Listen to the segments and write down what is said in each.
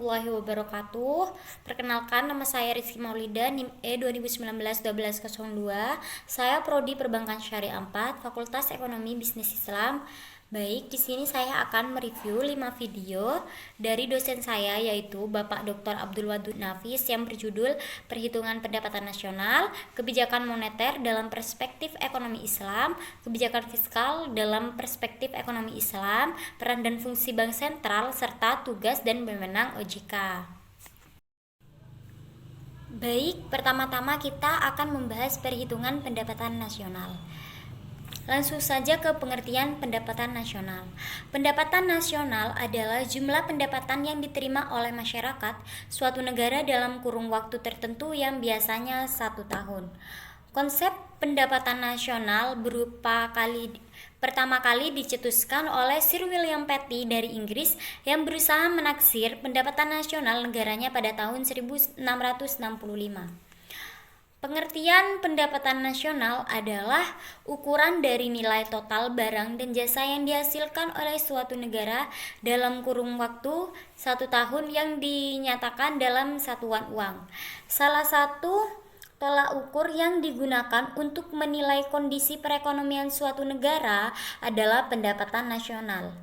warahmatullahi wabarakatuh. Perkenalkan, nama saya Rizky Maulida, NIM E 2019-1202. Saya Prodi Perbankan Syariah 4, Fakultas Ekonomi Bisnis Islam. Baik, di sini saya akan mereview 5 video dari dosen saya, yaitu Bapak Dr. Abdul Wadud Nafis, yang berjudul Perhitungan Pendapatan Nasional, Kebijakan Moneter dalam Perspektif Ekonomi Islam, Kebijakan Fiskal dalam Perspektif Ekonomi Islam, Peran dan Fungsi Bank Sentral, serta Tugas dan Wewenang OJK. Baik, pertama-tama kita akan membahas perhitungan pendapatan nasional. Langsung saja ke pengertian pendapatan nasional. Pendapatan nasional adalah jumlah pendapatan yang diterima oleh masyarakat suatu negara dalam kurun waktu tertentu yang biasanya 1 tahun. Konsep pendapatan nasional pertama kali dicetuskan oleh Sir William Petty dari Inggris yang berusaha menaksir pendapatan nasional negaranya pada tahun 1665. Pengertian pendapatan nasional adalah ukuran dari nilai total barang dan jasa yang dihasilkan oleh suatu negara dalam kurun waktu 1 tahun yang dinyatakan dalam satuan uang. Salah satu tolak ukur yang digunakan untuk menilai kondisi perekonomian suatu negara adalah pendapatan nasional.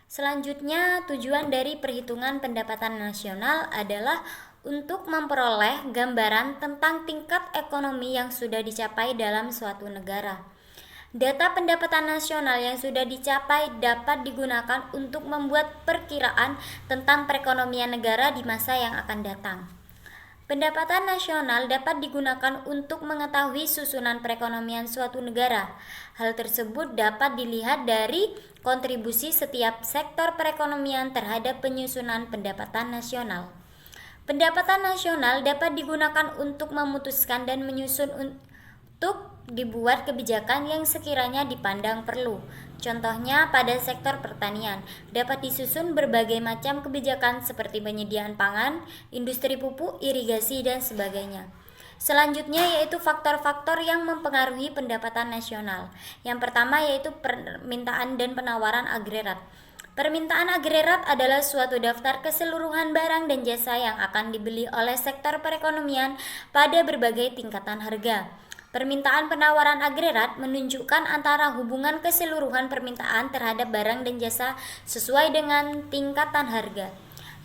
Selanjutnya, tujuan dari perhitungan pendapatan nasional adalah untuk memperoleh gambaran tentang tingkat ekonomi yang sudah dicapai dalam suatu negara. Data pendapatan nasional yang sudah dicapai dapat digunakan untuk membuat perkiraan tentang perekonomian negara di masa yang akan datang. Pendapatan nasional dapat digunakan untuk mengetahui susunan perekonomian suatu negara. Hal tersebut dapat dilihat dari kontribusi setiap sektor perekonomian terhadap penyusunan pendapatan nasional. Pendapatan nasional dapat digunakan untuk memutuskan dan menyusun untuk dibuat kebijakan yang sekiranya dipandang perlu. Contohnya, pada sektor pertanian dapat disusun berbagai macam kebijakan seperti penyediaan pangan, industri pupuk, irigasi, dan sebagainya. Selanjutnya yaitu faktor-faktor yang mempengaruhi pendapatan nasional. Yang pertama yaitu permintaan dan penawaran agregat. Permintaan agregat adalah suatu daftar keseluruhan barang dan jasa yang akan dibeli oleh sektor perekonomian pada berbagai tingkatan harga. Permintaan penawaran agregat menunjukkan antara hubungan keseluruhan permintaan terhadap barang dan jasa sesuai dengan tingkatan harga.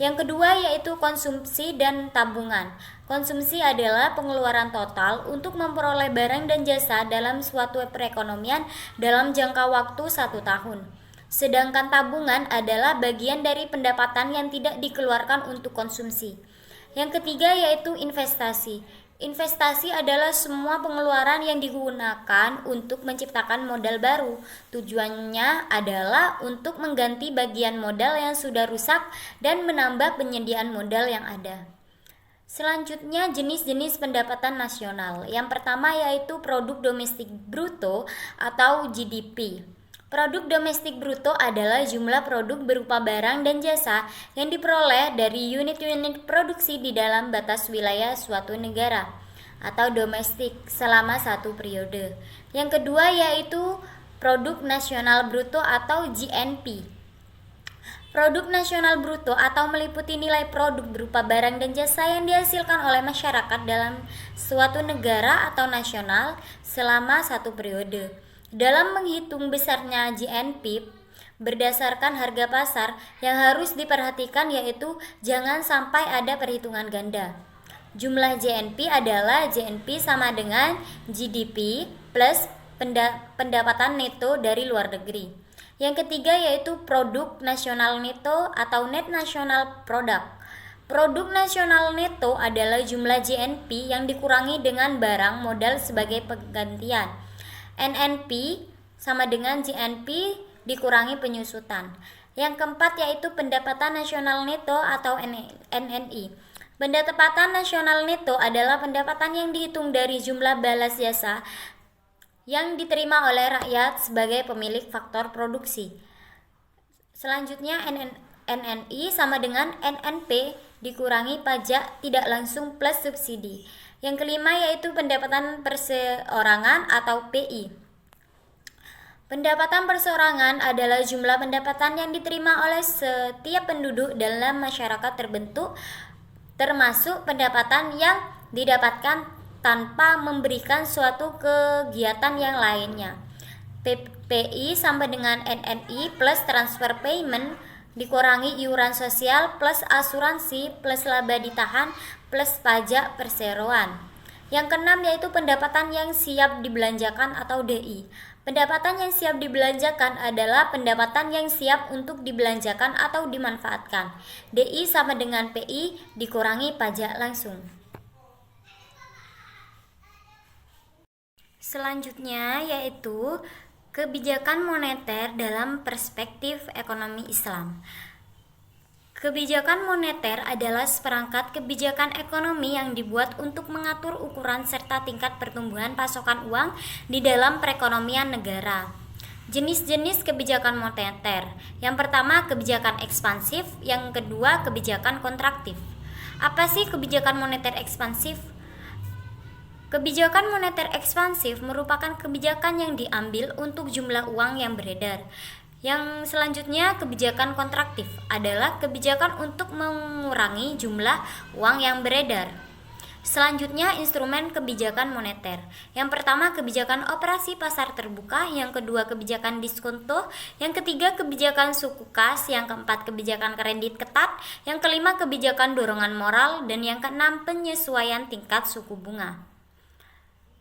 Yang kedua yaitu konsumsi dan tabungan. Konsumsi adalah pengeluaran total untuk memperoleh barang dan jasa dalam suatu perekonomian dalam jangka waktu 1 tahun. Sedangkan tabungan adalah bagian dari pendapatan yang tidak dikeluarkan untuk konsumsi. Yang ketiga yaitu investasi. Investasi adalah semua pengeluaran yang digunakan untuk menciptakan modal baru. Tujuannya adalah untuk mengganti bagian modal yang sudah rusak dan menambah penyediaan modal yang ada. Selanjutnya jenis-jenis pendapatan nasional. Yang pertama yaitu produk domestik bruto atau GDP. Produk domestik bruto adalah jumlah produk berupa barang dan jasa yang diperoleh dari unit-unit produksi di dalam batas wilayah suatu negara atau domestik selama 1 periode. Yang kedua yaitu produk nasional bruto atau GNP. Produk nasional bruto atau meliputi nilai produk berupa barang dan jasa yang dihasilkan oleh masyarakat dalam suatu negara atau nasional selama 1 periode. Dalam menghitung besarnya GNP berdasarkan harga pasar, yang harus diperhatikan yaitu jangan sampai ada perhitungan ganda. Jumlah GNP adalah GNP sama dengan GDP plus pendapatan neto dari luar negeri. Yang ketiga yaitu produk nasional neto atau net national product. Produk nasional neto adalah jumlah GNP yang dikurangi dengan barang modal sebagai penggantian. NNP sama dengan GNP dikurangi penyusutan. Yang keempat yaitu pendapatan nasional neto atau NNI. Pendapatan nasional neto adalah pendapatan yang dihitung dari jumlah balas jasa yang diterima oleh rakyat sebagai pemilik faktor produksi. Selanjutnya NNI sama dengan NNP dikurangi pajak tidak langsung plus subsidi. Yang kelima yaitu pendapatan perseorangan atau PI. Pendapatan perseorangan adalah jumlah pendapatan yang diterima oleh setiap penduduk dalam masyarakat terbentuk, termasuk pendapatan yang didapatkan tanpa memberikan suatu kegiatan yang lainnya. PPI sama dengan NNI plus transfer payment dikurangi iuran sosial plus asuransi plus laba ditahan plus pajak perseroan. Yang keenam yaitu pendapatan yang siap dibelanjakan atau DI. Pendapatan yang siap dibelanjakan adalah pendapatan yang siap untuk dibelanjakan atau dimanfaatkan. DI sama dengan PI dikurangi pajak langsung. Selanjutnya yaitu kebijakan moneter dalam perspektif ekonomi Islam. Kebijakan moneter adalah seperangkat kebijakan ekonomi yang dibuat untuk mengatur ukuran serta tingkat pertumbuhan pasokan uang di dalam perekonomian negara. Jenis-jenis kebijakan moneter. Yang pertama, kebijakan ekspansif, yang kedua, kebijakan kontraktif. Apa sih kebijakan moneter ekspansif? Kebijakan moneter ekspansif merupakan kebijakan yang diambil untuk jumlah uang yang beredar. Yang selanjutnya, kebijakan kontraktif adalah kebijakan untuk mengurangi jumlah uang yang beredar. Selanjutnya, instrumen kebijakan moneter. Yang pertama, kebijakan operasi pasar terbuka. Yang kedua, kebijakan diskonto. Yang ketiga, kebijakan suku kas. Yang keempat, kebijakan kredit ketat. Yang kelima, kebijakan dorongan moral. Dan yang keenam, penyesuaian tingkat suku bunga.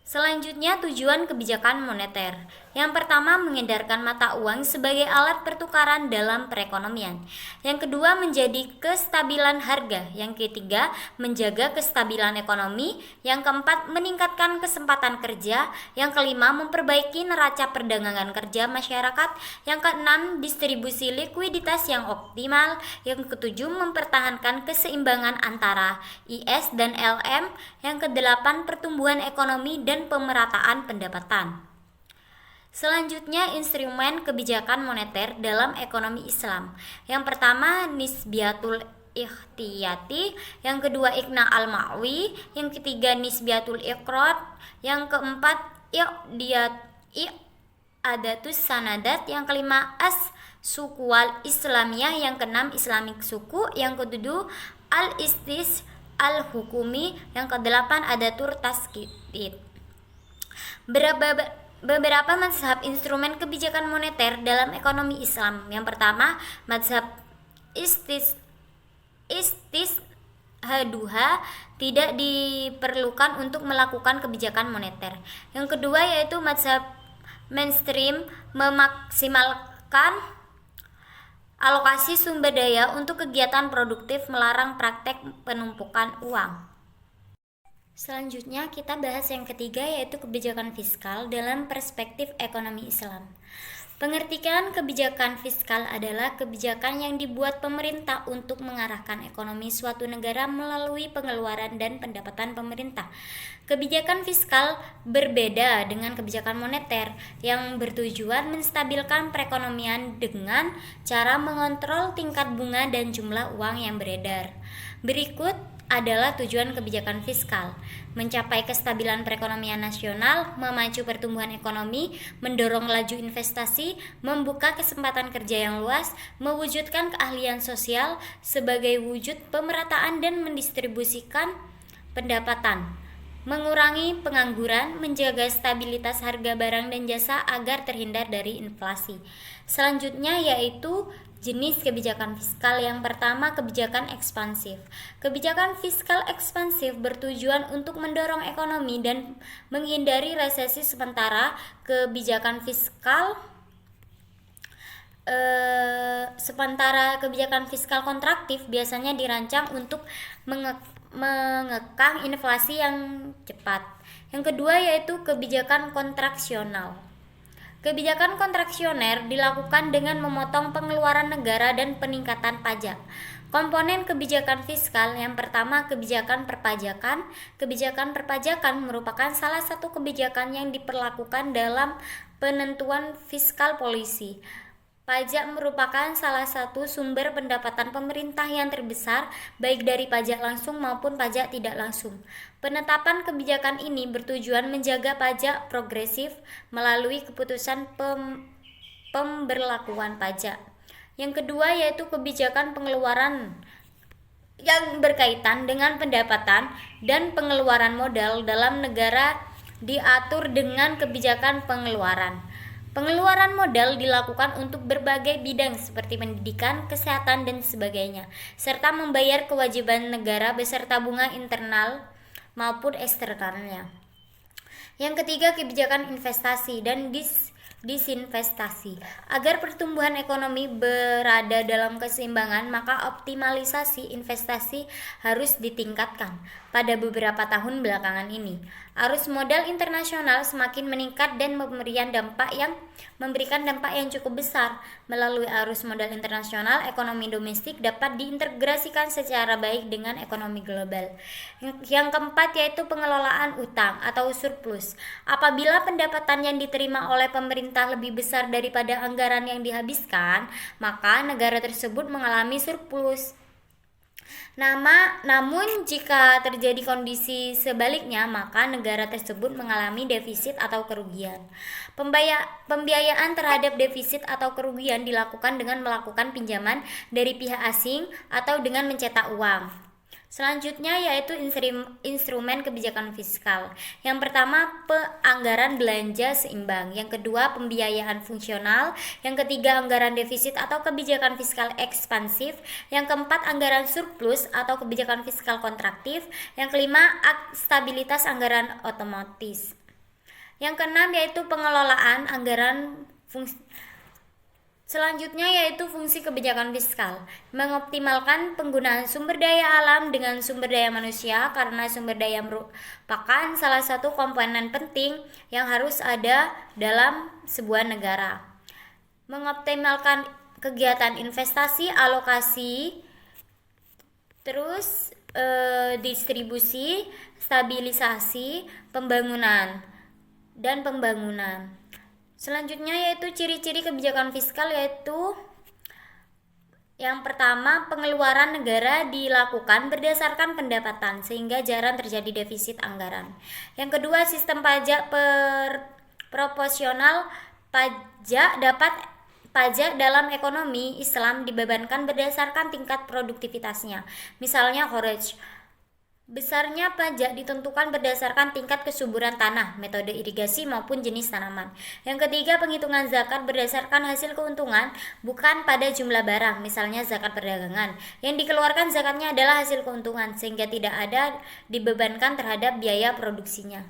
Selanjutnya, tujuan kebijakan moneter. Yang pertama, mengedarkan mata uang sebagai alat pertukaran dalam perekonomian. Yang kedua, menjadi kestabilan harga. Yang ketiga, menjaga kestabilan ekonomi. Yang keempat, meningkatkan kesempatan kerja. Yang kelima, memperbaiki neraca perdagangan kerja masyarakat. Yang keenam, distribusi likuiditas yang optimal. Yang ketujuh, mempertahankan keseimbangan antara IS dan LM. Yang kedelapan, pertumbuhan ekonomi dan pemerataan pendapatan. Selanjutnya, instrumen kebijakan moneter dalam ekonomi Islam. Yang pertama, nisbiyatul ikhtiyati, yang kedua ikna al-ma'wi, yang ketiga nisbiyatul iqrad, yang keempat i'adatus sanadat, yang kelima as-sukuwal islamiyah, yang keenam islamic suku, yang ketujuh al-istis al-hukumi, yang kedelapan adatur taskit. Beberapa mazhab instrumen kebijakan moneter dalam ekonomi Islam. Yang pertama, mazhab istishaduha, tidak diperlukan untuk melakukan kebijakan moneter. Yang kedua yaitu mazhab mainstream, memaksimalkan alokasi sumber daya untuk kegiatan produktif, melarang praktek penumpukan uang. Selanjutnya kita bahas yang ketiga yaitu kebijakan fiskal dalam perspektif ekonomi Islam. Pengertian kebijakan fiskal adalah kebijakan yang dibuat pemerintah untuk mengarahkan ekonomi suatu negara melalui pengeluaran dan pendapatan pemerintah. Kebijakan fiskal berbeda dengan kebijakan moneter yang bertujuan menstabilkan perekonomian dengan cara mengontrol tingkat bunga dan jumlah uang yang beredar. Berikut adalah tujuan kebijakan fiskal: mencapai kestabilan perekonomian nasional, memacu pertumbuhan ekonomi, mendorong laju investasi, membuka kesempatan kerja yang luas, mewujudkan keahlian sosial sebagai wujud pemerataan dan mendistribusikan pendapatan, mengurangi pengangguran, menjaga stabilitas harga barang dan jasa agar terhindar dari inflasi. Selanjutnya yaitu jenis kebijakan fiskal. Yang pertama, kebijakan ekspansif. Kebijakan fiskal ekspansif bertujuan untuk mendorong ekonomi dan menghindari resesi sementara. Kebijakan fiskal kontraktif biasanya dirancang untuk mengekang inflasi yang cepat. Yang kedua yaitu kebijakan kontraksional. Kebijakan kontraksioner dilakukan dengan memotong pengeluaran negara dan peningkatan pajak. Komponen kebijakan fiskal yang pertama, kebijakan perpajakan. Kebijakan perpajakan merupakan salah satu kebijakan yang diperlakukan dalam penentuan fiskal polisi. Pajak merupakan salah satu sumber pendapatan pemerintah yang terbesar, baik dari pajak langsung maupun pajak tidak langsung. Penetapan kebijakan ini bertujuan menjaga pajak progresif melalui keputusan pemberlakuan pajak. Yang kedua yaitu kebijakan pengeluaran yang berkaitan dengan pendapatan dan pengeluaran modal dalam negara diatur dengan kebijakan pengeluaran. Pengeluaran modal dilakukan untuk berbagai bidang seperti pendidikan, kesehatan, dan sebagainya, serta membayar kewajiban negara beserta bunga internal maupun eksternalnya. Yang ketiga, kebijakan investasi dan disinvestasi. Agar pertumbuhan ekonomi berada dalam keseimbangan, maka optimalisasi investasi harus ditingkatkan. Pada beberapa tahun belakangan ini, arus modal internasional semakin meningkat dan memberikan dampak yang cukup besar. Melalui arus modal internasional, ekonomi domestik dapat diintegrasikan secara baik dengan ekonomi global. Yang keempat yaitu pengelolaan utang atau surplus. Apabila pendapatan yang diterima oleh pemerintah lebih besar daripada anggaran yang dihabiskan, maka negara tersebut mengalami surplus. Namun jika terjadi kondisi sebaliknya, maka negara tersebut mengalami defisit atau kerugian. Pembiayaan terhadap defisit atau kerugian dilakukan dengan melakukan pinjaman dari pihak asing atau dengan mencetak uang. Selanjutnya yaitu instrumen kebijakan fiskal. Yang pertama, anggaran belanja seimbang. Yang kedua, pembiayaan fungsional. Yang ketiga, anggaran defisit atau kebijakan fiskal ekspansif. Yang keempat, anggaran surplus atau kebijakan fiskal kontraktif. Yang kelima, stabilitas anggaran otomatis. Yang keenam yaitu pengelolaan anggaran Selanjutnya yaitu fungsi kebijakan fiskal, mengoptimalkan penggunaan sumber daya alam dengan sumber daya manusia, karena sumber daya merupakan salah satu komponen penting yang harus ada dalam sebuah negara. Mengoptimalkan kegiatan investasi, alokasi, terus distribusi, stabilisasi, pembangunan. Selanjutnya yaitu ciri-ciri kebijakan fiskal, yaitu yang pertama, pengeluaran negara dilakukan berdasarkan pendapatan sehingga jarang terjadi defisit anggaran. Yang kedua, sistem pajak proporsional. Pajak dalam ekonomi Islam dibebankan berdasarkan tingkat produktivitasnya. Misalnya kharaj. Besarnya pajak ditentukan berdasarkan tingkat kesuburan tanah, metode irigasi maupun jenis tanaman. Yang ketiga, penghitungan zakat berdasarkan hasil keuntungan, bukan pada jumlah barang, misalnya zakat perdagangan. Yang dikeluarkan zakatnya adalah hasil keuntungan, sehingga tidak ada dibebankan terhadap biaya produksinya.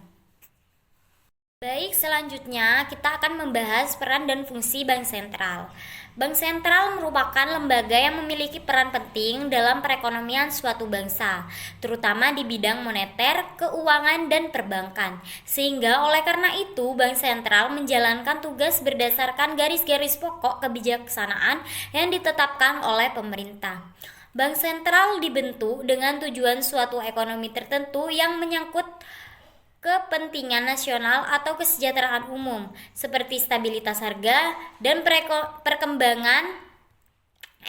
Baik, selanjutnya kita akan membahas peran dan fungsi Bank Sentral. Bank Sentral merupakan lembaga yang memiliki peran penting dalam perekonomian suatu bangsa, terutama di bidang moneter, keuangan, dan perbankan. Sehingga oleh karena itu, Bank Sentral menjalankan tugas berdasarkan garis-garis pokok kebijaksanaan yang ditetapkan oleh pemerintah. Bank Sentral dibentuk dengan tujuan suatu ekonomi tertentu yang menyangkut kepentingan nasional atau kesejahteraan umum, seperti stabilitas harga dan perkembangan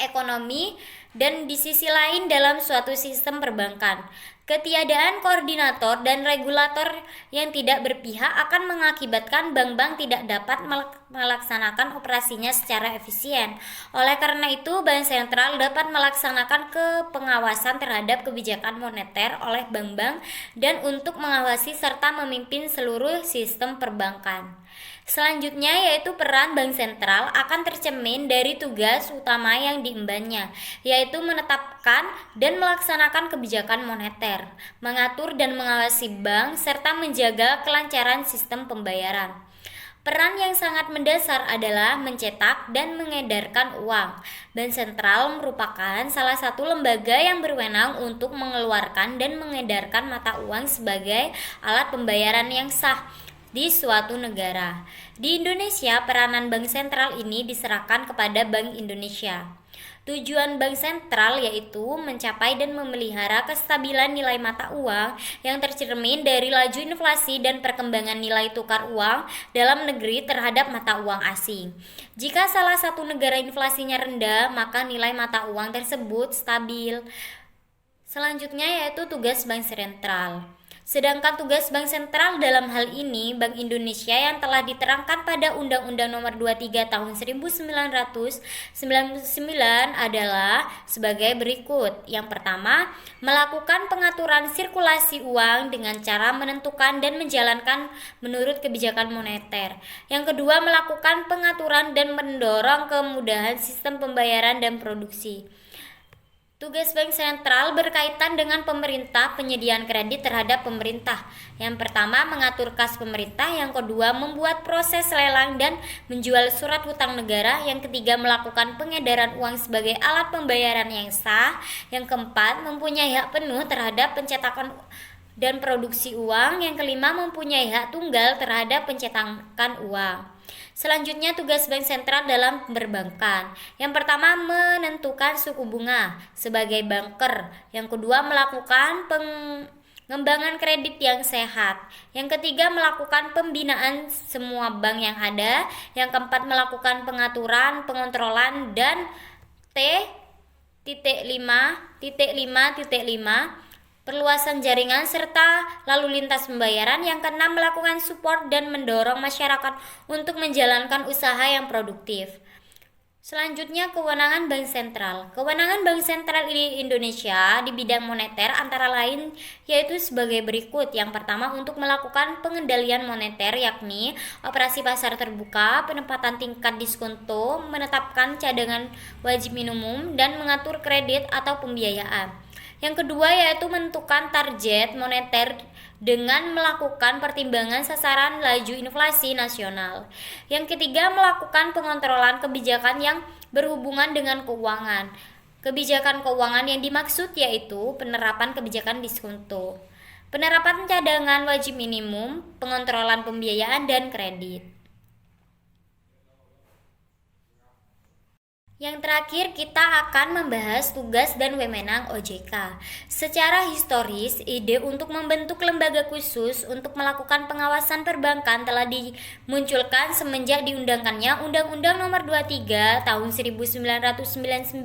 ekonomi, dan di sisi lain dalam suatu sistem perbankan. Ketiadaan koordinator dan regulator yang tidak berpihak akan mengakibatkan bank-bank tidak dapat melaksanakan operasinya secara efisien. Oleh karena itu, Bank Sentral dapat melaksanakan pengawasan terhadap kebijakan moneter oleh bank-bank dan untuk mengawasi serta memimpin seluruh sistem perbankan. Selanjutnya yaitu peran Bank Sentral akan tercermin dari tugas utama yang diembannya, yaitu menetapkan dan melaksanakan kebijakan moneter, mengatur dan mengawasi bank, serta menjaga kelancaran sistem pembayaran. Peran yang sangat mendasar adalah mencetak dan mengedarkan uang. Bank Sentral merupakan salah satu lembaga yang berwenang untuk mengeluarkan dan mengedarkan mata uang sebagai alat pembayaran yang sah di suatu negara. Di Indonesia, peranan Bank Sentral ini diserahkan kepada Bank Indonesia. Tujuan Bank Sentral yaitu mencapai dan memelihara kestabilan nilai mata uang yang tercermin dari laju inflasi dan perkembangan nilai tukar uang dalam negeri terhadap mata uang asing. Jika salah satu negara inflasinya rendah, maka nilai mata uang tersebut stabil. Selanjutnya yaitu tugas Bank Sentral. Sedangkan tugas Bank Sentral dalam hal ini Bank Indonesia yang telah diterangkan pada Undang-Undang Nomor 23 Tahun 1999 adalah sebagai berikut. Yang pertama, melakukan pengaturan sirkulasi uang dengan cara menentukan dan menjalankan menurut kebijakan moneter. Yang kedua, melakukan pengaturan dan mendorong kemudahan sistem pembayaran dan produksi. Tugas Bank Sentral berkaitan dengan pemerintah, penyediaan kredit terhadap pemerintah. Yang pertama, mengatur kas pemerintah. Yang kedua, membuat proses lelang dan menjual surat hutang negara. Yang ketiga, melakukan pengedaran uang sebagai alat pembayaran yang sah. Yang keempat, mempunyai hak penuh terhadap pencetakan dan produksi uang. Yang kelima, mempunyai hak tunggal terhadap pencetakan uang. Selanjutnya, tugas Bank Sentral dalam perbankan. Yang pertama, menentukan suku bunga sebagai banker. Yang kedua, melakukan pengembangan kredit yang sehat. Yang ketiga, melakukan pembinaan semua bank yang ada. Yang keempat, melakukan pengaturan, pengontrolan, dan T.5.5.5 perluasan jaringan serta lalu lintas pembayaran. Yang keenam, melakukan support dan mendorong masyarakat untuk menjalankan usaha yang produktif. Selanjutnya, kewenangan Bank Sentral. Kewenangan Bank Sentral di Indonesia di bidang moneter antara lain yaitu sebagai berikut. Yang pertama, untuk melakukan pengendalian moneter, yakni operasi pasar terbuka, penempatan tingkat diskonto, menetapkan cadangan wajib minimum, dan mengatur kredit atau pembiayaan. Yang kedua yaitu menentukan target moneter dengan melakukan pertimbangan sasaran laju inflasi nasional. Yang ketiga, melakukan pengontrolan kebijakan yang berhubungan dengan keuangan. Kebijakan keuangan yang dimaksud yaitu penerapan kebijakan diskonto, penerapan cadangan wajib minimum, pengontrolan pembiayaan dan kredit. Yang terakhir, kita akan membahas tugas dan wewenang OJK. Secara historis, ide untuk membentuk lembaga khusus untuk melakukan pengawasan perbankan telah dimunculkan semenjak diundangkannya Undang-Undang Nomor 23 Tahun 1999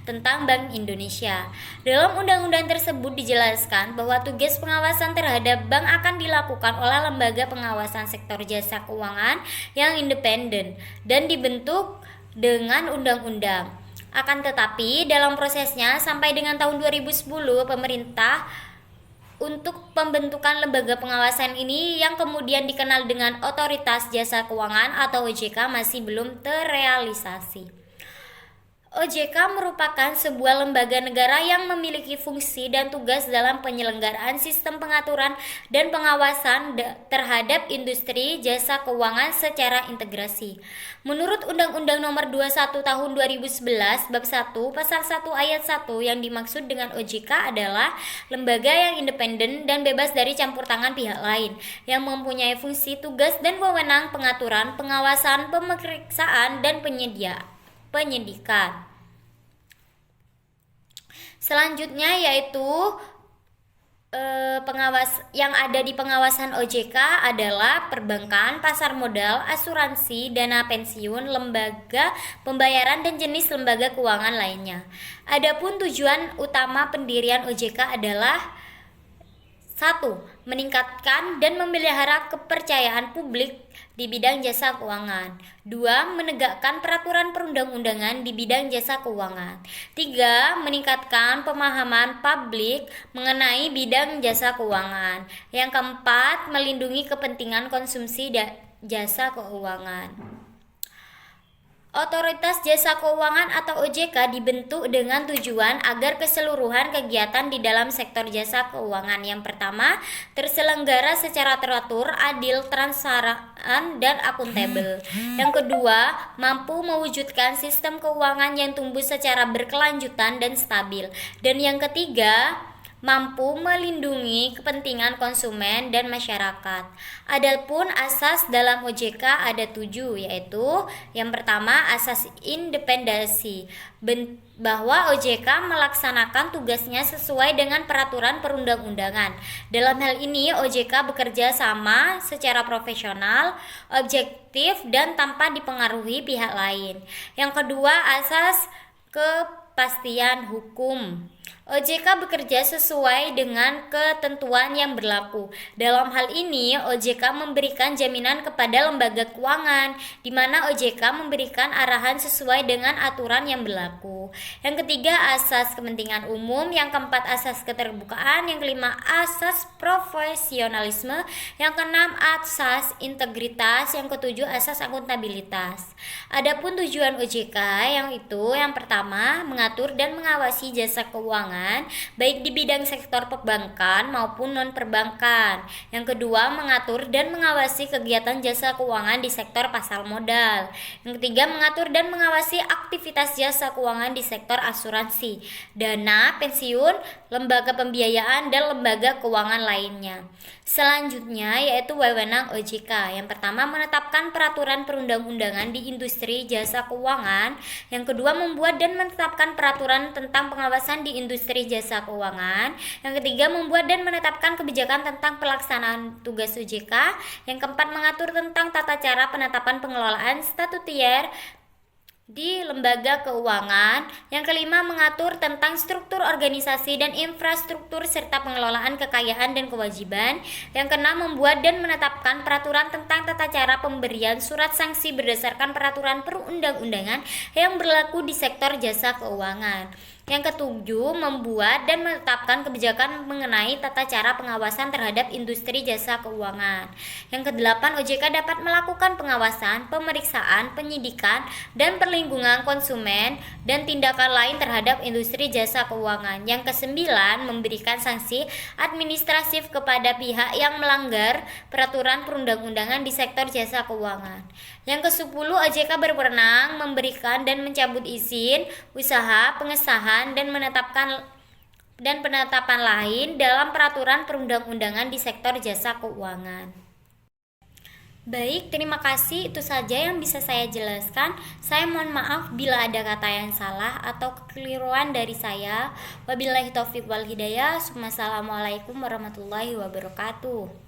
tentang Bank Indonesia. Dalam undang-undang tersebut dijelaskan bahwa tugas pengawasan terhadap bank akan dilakukan oleh lembaga pengawasan sektor jasa keuangan yang independen dan dibentuk dengan undang-undang. Akan tetapi dalam prosesnya sampai dengan tahun 2010 pemerintah untuk pembentukan lembaga pengawasan ini yang kemudian dikenal dengan Otoritas Jasa Keuangan atau OJK masih belum terrealisasi. OJK merupakan sebuah lembaga negara yang memiliki fungsi dan tugas dalam penyelenggaraan sistem pengaturan dan pengawasan terhadap industri jasa keuangan secara integrasi. Menurut Undang-Undang Nomor 21 Tahun 2011 Bab 1 Pasal 1 Ayat 1, yang dimaksud dengan OJK adalah lembaga yang independen dan bebas dari campur tangan pihak lain, yang mempunyai fungsi, tugas, dan wewenang pengaturan, pengawasan, pemeriksaan, dan penyidikan. Selanjutnya yaitu pengawas yang ada di pengawasan OJK adalah perbankan, pasar modal, asuransi, dana pensiun, lembaga pembayaran, dan jenis lembaga keuangan lainnya. Adapun tujuan utama pendirian OJK adalah 1. Meningkatkan dan memelihara kepercayaan publik di bidang jasa keuangan. 2. Menegakkan peraturan perundang-undangan di bidang jasa keuangan. 3. Meningkatkan pemahaman publik mengenai bidang jasa keuangan. Yang keempat, melindungi kepentingan konsumsi jasa keuangan. Otoritas Jasa Keuangan atau OJK dibentuk dengan tujuan agar keseluruhan kegiatan di dalam sektor jasa keuangan yang pertama terselenggara secara teratur, adil, transparan, dan akuntabel. Yang kedua, mampu mewujudkan sistem keuangan yang tumbuh secara berkelanjutan dan stabil. Dan yang ketiga, mampu melindungi kepentingan konsumen dan masyarakat. Adapun asas dalam OJK ada 7, yaitu yang pertama asas independensi, bahwa OJK melaksanakan tugasnya sesuai dengan peraturan perundang-undangan. Dalam hal ini OJK bekerja sama secara profesional, objektif, dan tanpa dipengaruhi pihak lain. Yang kedua, asas kepastian hukum. OJK bekerja sesuai dengan ketentuan yang berlaku. Dalam hal ini, OJK memberikan jaminan kepada lembaga keuangan, di mana OJK memberikan arahan sesuai dengan aturan yang berlaku. Yang ketiga, asas kepentingan umum. Yang keempat, asas keterbukaan. Yang kelima, asas profesionalisme. Yang keenam, asas integritas. Yang ketujuh, asas akuntabilitas. Adapun tujuan OJK yang pertama, mengatur dan mengawasi jasa keuangan baik di bidang sektor perbankan maupun non-perbankan. Yang kedua, mengatur dan mengawasi kegiatan jasa keuangan di sektor pasar modal. Yang ketiga, mengatur dan mengawasi aktivitas jasa keuangan di sektor asuransi, dana pensiun, lembaga pembiayaan, dan lembaga keuangan lainnya. Selanjutnya yaitu wewenang OJK. Yang pertama, menetapkan peraturan perundang-undangan di industri jasa keuangan. Yang kedua, membuat dan menetapkan peraturan tentang pengawasan di industri jasa keuangan. Yang ketiga, membuat dan menetapkan kebijakan tentang pelaksanaan tugas OJK. Yang keempat, mengatur tentang tata cara penetapan pengelolaan statutier di lembaga keuangan. Yang kelima, mengatur tentang struktur organisasi dan infrastruktur serta pengelolaan kekayaan dan kewajiban. Yang keenam, membuat dan menetapkan peraturan tentang tata cara pemberian surat sanksi berdasarkan peraturan perundang-undangan yang berlaku di sektor jasa keuangan. Yang ketujuh, membuat dan menetapkan kebijakan mengenai tata cara pengawasan terhadap industri jasa keuangan. Yang kedelapan, OJK dapat melakukan pengawasan, pemeriksaan, penyidikan, dan perlindungan konsumen dan tindakan lain terhadap industri jasa keuangan. Yang kesembilan, memberikan sanksi administratif kepada pihak yang melanggar peraturan perundang-undangan di sektor jasa keuangan. Yang kesepuluh, OJK berwenang memberikan dan mencabut izin usaha, pengesahan dan penetapan lain dalam peraturan perundang-undangan di sektor jasa keuangan. Baik, terima kasih. Itu saja yang bisa saya jelaskan. Saya mohon maaf bila ada kata yang salah atau kekeliruan dari saya. Wabillahi taufiq wal hidayah. Wassalamualaikum warahmatullahi wabarakatuh.